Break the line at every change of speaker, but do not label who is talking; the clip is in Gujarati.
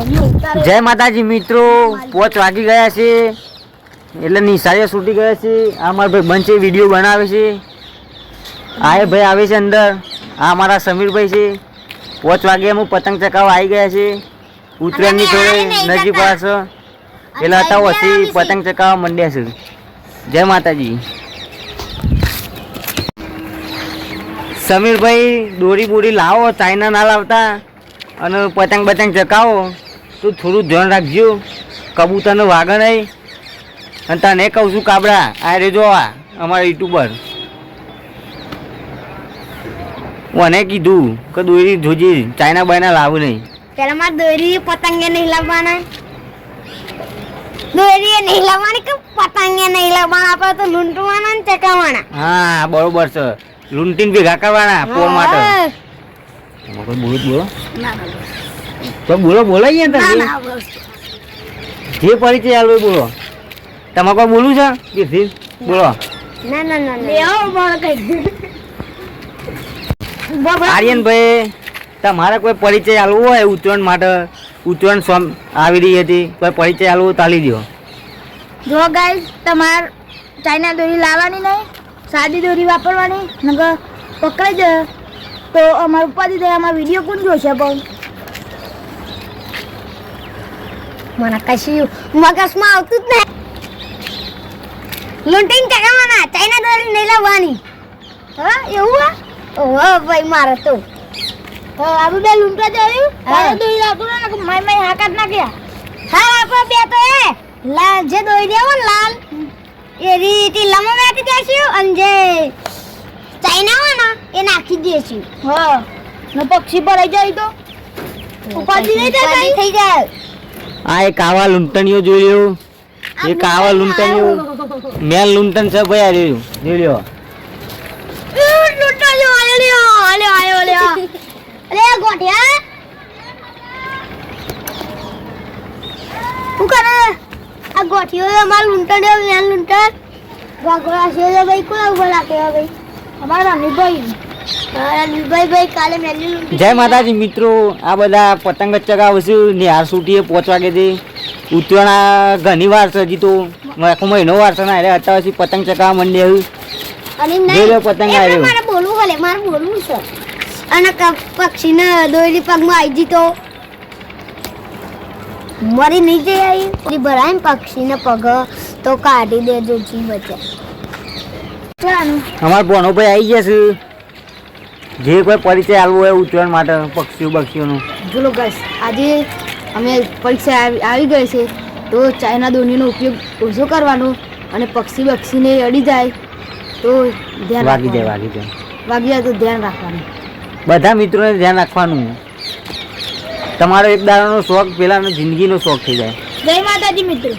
જય માતાજી મિત્રો, 5 વાગી ગયા છે એટલે નિશાળે છૂટી ગયા છે. આ મારા ભાઈ બંચે વિડીયો બનાવે છે. આ ભાઈ આવે છે અંદર. આ મારા સમીરભાઈ છે. 5 વાગે હું પતંગ ચકાવવા આવી ગયા છે. ઉત્તરાયણની થોડે નજીક પાસે એટલે હતા પછી પતંગ ચકાવવા માંડ્યા છે. જય માતાજી. સમીરભાઈ દોરી બોરી લાવો, ચાઇના ના લાવતા અને પતંગ બતંગ ચકાવો તો થોડું ધ્યાન રાખજો. કબૂતરનો વાગે નહીં. અને તને કહું છું કાબડા, આ રે જો અમારા યુટ્યુબર મને કીધું કે દોરી જોજી ચાઇના બાયના લાવું નહીં.
પેલા મારે દોરી પતંગે નહીં લાવવાના, દોરી નહીં લાવવાની કે પતંગે નહીં લાવવાના, આપણે તો લૂંટવાના ને ચકાવવાના.
હા બરોબર છે, લૂંટીને ભેગા કરવાના પોર માટે. કોઈ બોલો બોલો તો બોલો બોલાઈએ તમે જે પરિચય આલો બોલો. તમારે કોઈ બોલવું છે કીધી બોલો.
ના ના ના
આર્યનભાઈ તમારે કોઈ પરિચય આલવો હોય ઉત્તરાયણ માટે, ઉત્તરાયણ સોમ આવી રહી હતી, કોઈ પરિચય આલવો તાલી દો.
જો ગાઈસ, તમારે ચાઇના દોરી લાવવાની નહીં, સાદી દોરી વાપરવાની. નકર પકડાઈ જાય તો અમારે ઉપાધિ થાય. અમારા વિડીયો કોણ જોશે? પણ મને કશું મગજમાં આવતું જ નહીં. લૂંટીને ચગાવવાના, ચાઇના દોરી નહીં લાવવાની. હા એવું? ઓહો ભાઈ મારે તો આબુ બે લૂંટવા જયું. ચાઇના દોરી લાવતું ને માય માય હાકાત ના ગયા. હા આપણે બે તો એ લાલ જે દોરી દેવો ને લાલ એ રીતિ લમો નાખી દેશું અને જે ચાઇના હોય ને એ નાખી દેશું. હા ને પક્ષી ભરાઈ જાય તો ઉપાધિ નહીં થાય, થઈ જાય.
આ એક આવા લૂંટણીઓ જોયો, એક આવા લૂંટણીઓ મેલ લૂંટણ છે ભાઈ. આ જોયું જોયો
લૂંટો જો આલ્યો આલ્યો આલ્યો આલ્યો અરે ગોઠિયા હું કરે આ ગોઠિયો અમાર લૂંટણ મેલ લૂંટણ વાગોળા છે ભાઈ. કોણ બોલા કે ભાઈ? અમારા નિભાઈ ભાઈ કાલે મેલી લૂંટી.
જય માતાજી મિત્રો, આ બધા પતંગ જ ચગાવશું ને હાર છૂટીએ 5 વાગેથી. ઉત્તરાયણ ઘણી વાર છે, હજી તો આખો મહિનો વાર છે ને. અરે અત્યાર પછી પતંગ ચગાવવા માંડ્યા.
અને
પતંગ આવ્યો.
મારે બોલવું ભલે, મારે બોલવું છે. અને પક્ષીને દોરી પગમાં આવી જી તો મરી નહીં જાય. ભરાય ને પક્ષીને પગ તો કાઢી દેજો, જી બચે.
અમારા બોનો ભાઈ આવી ગયા છે. જે કોઈ પરિચય આલવો હોય ઉત્તરાયણ માટે પક્ષીઓ બક્ષીઓનું.
બોલો ગાઈસ, આજે અમે પરીક્ષા આવી ગઈ છે તો ચાઇના દોરીનો ઉપયોગ ઓછો કરવાનો અને પક્ષી બક્ષીને અડી જાય તો ધ્યાન
વાગી જાય
તો ધ્યાન રાખવાનું.
બધા મિત્રોને ધ્યાન રાખવાનું. તમારો એક દાડાનો શોખ પેલાનો જિંદગીનો શોખ થઈ જાય.
જય માતાજી મિત્રો.